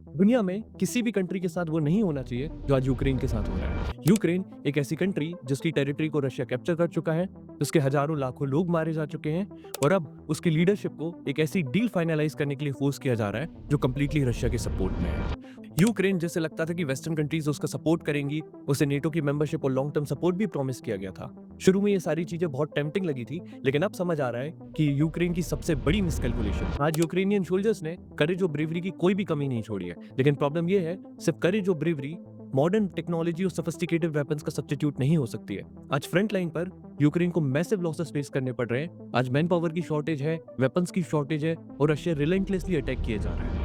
दुनिया में किसी भी कंट्री के साथ वो नहीं होना चाहिए जो आज यूक्रेन के साथ हो रहा है। यूक्रेन एक ऐसी कंट्री जिसकी टेरिटरी को रशिया कैप्चर कर चुका है, उसके हजारों लाखों लोग मारे जा चुके हैं और अब उसकी लीडरशिप को एक ऐसी डील फाइनलाइज करने के लिए फोर्स किया जा रहा है जो कंप्लीटली रशिया के सपोर्ट में है। यूक्रेन जैसे लगता था कि वेस्टर्न कंट्रीज उसका सपोर्ट करेंगी, उसे नेटो की मेंबरशिप और लॉन्ग टर्म सपोर्ट भी प्रॉमिस किया गया था। शुरू में ये सारी चीजें बहुत टेम्पटिंग लगी थी, लेकिन अब समझ आ रहा है कि यूक्रेन की सबसे बड़ी मिसकैलकुलेशन आज यूक्रेनियन सोल्जर्स ने करेज और ब्रेवरी की कोई भी कमी नहीं छोड़ी है। लेकिन प्रॉब्लम ये है, सिर्फ करेज और ब्रेवरी मॉडर्न टेक्नोलॉजी और सोफिस्टिकेटेड वेपन्स का सब्स्टिट्यूट नहीं हो सकती है। आज फ्रंट लाइन पर यूक्रेन को मैसिव लॉसेस फेस करने पड़ रहे हैं। आज मैन पावर की शॉर्टेज है, वेपन्स की शॉर्टेज है और रशिया रिलेंटलेसली अटैक किए जा रहा है।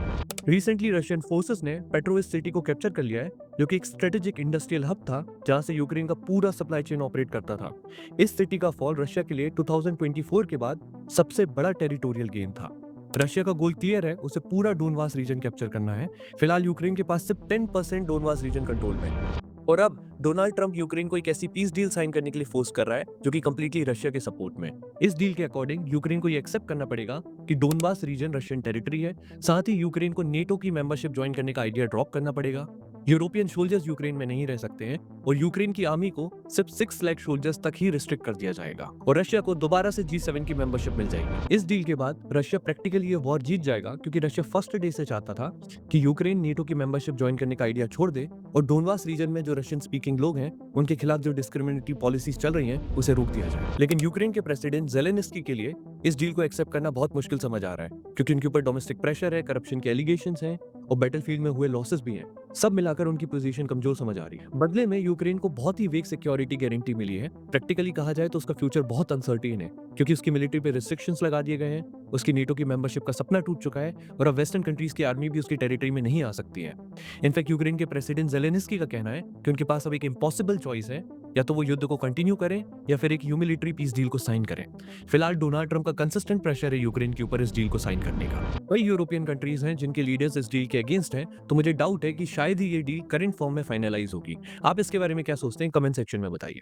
रिसेंटली रशियन फोर्सेस ने पेट्रोविस सिटी को कैप्चर कर लिया है, जो कि एक स्ट्रेटेजिक इंडस्ट्रियल हब था जहां से यूक्रेन का पूरा सप्लाई चेन ऑपरेट करता था। इस सिटी का फॉल रशिया के लिए 2024 के बाद सबसे बड़ा टेरिटोरियल गेन था। रशिया का गोल क्लियर है, उसे पूरा डोनबास रीजन कैप्चर करना है। फिलहाल यूक्रेन के पास सिर्फ 10% डोनबास रीजन कंट्रोल में है। और अब डोनाल्ड ट्रंप यूक्रेन को एक ऐसी पीस डील साइन करने के लिए फोर्स कर रहा है जो कि कंप्लीटली रशिया के सपोर्ट में। इस डील के अकॉर्डिंग यूक्रेन को ये एक्सेप्ट करना पड़ेगा कि डोनबास रीजन रशियन टेरिटरी है। साथ ही यूक्रेन को नेटो की मेंबरशिप ज्वाइन करने का आइडिया ड्रॉप करना पड़ेगा। यूरोपियन सोल्जर्स यूक्रेन में नहीं रह सकते हैं और यूक्रेन की आर्मी को सिर्फ 6 लाख सोल्जर्स तक ही रिस्ट्रिक्ट कर दिया जाएगा और रशिया को दोबारा से G7 की मेंबरशिप मिल जाएगी। इस डील के बाद रशिया प्रैक्टिकली ये वॉर जीत जाएगा, क्योंकि रशिया फर्स्ट डे से चाहता था कि यूक्रेन नेटो की मेंबरशिप ज्वाइन करने का आइडिया छोड़ दे और डोनबास रीजन में जो रशियन स्पीकिंग लोग हैं उनके खिलाफ जो डिस्क्रिमिनेटरी पॉलिसीज चल रही हैं उसे रोक दिया जाए। लेकिन यूक्रेन के प्रेसिडेंट जेलेनिस्की के लिए इस डील को एक्सेप्ट करना बहुत मुश्किल समझ आ रहा है, क्योंकि उनके ऊपर डोमेस्टिक प्रेशर है, करप्शन के एलिगेशंस हैं और बैटलफील्ड में हुए लॉसेस भी हैं। सब मिलाकर उनकी पोजीशन कमजोर समझ आ रही है। बदले में यूक्रेन को बहुत ही वेग सिक्योरिटी गारंटी मिली है। प्रैक्टिकली कहा जाए तो उसका फ्यूचर बहुत अनसर्टेन है, क्योंकि उसकी मिलिट्री पे रिस्ट्रिक्शंस लगा दिए गए हैं, उसकी नेटो की मेंबरशिप का सपना टूट चुका है और अब वेस्टर्न कंट्रीज की आर्मी भी उसकी टेरिटरी में नहीं आ सकती है। इनफैक्ट यूक्रेन के प्रेसिडेंट जेलेनिस्की का कहना है कि उनके पास अब एक इम्पॉसिबल चॉइस है, या तो वो युद्ध को कंटिन्यू करें या फिर एक ह्यूमिलिटरी पीस डील को साइन करें। फिलहाल डोनाल्ड ट्रंप का कंसिस्टेंट प्रेशर है यूक्रेन के ऊपर इस डील को साइन करने का। कई यूरोपियन कंट्रीज हैं जिनके लीडर्स इस डील के अगेंस्ट हैं, तो मुझे डाउट है कि शायद ही ये डील करंट फॉर्म में फाइनलाइज होगी। आप इसके बारे में क्या सोचते हैं? कमेंट सेक्शन में बताइए।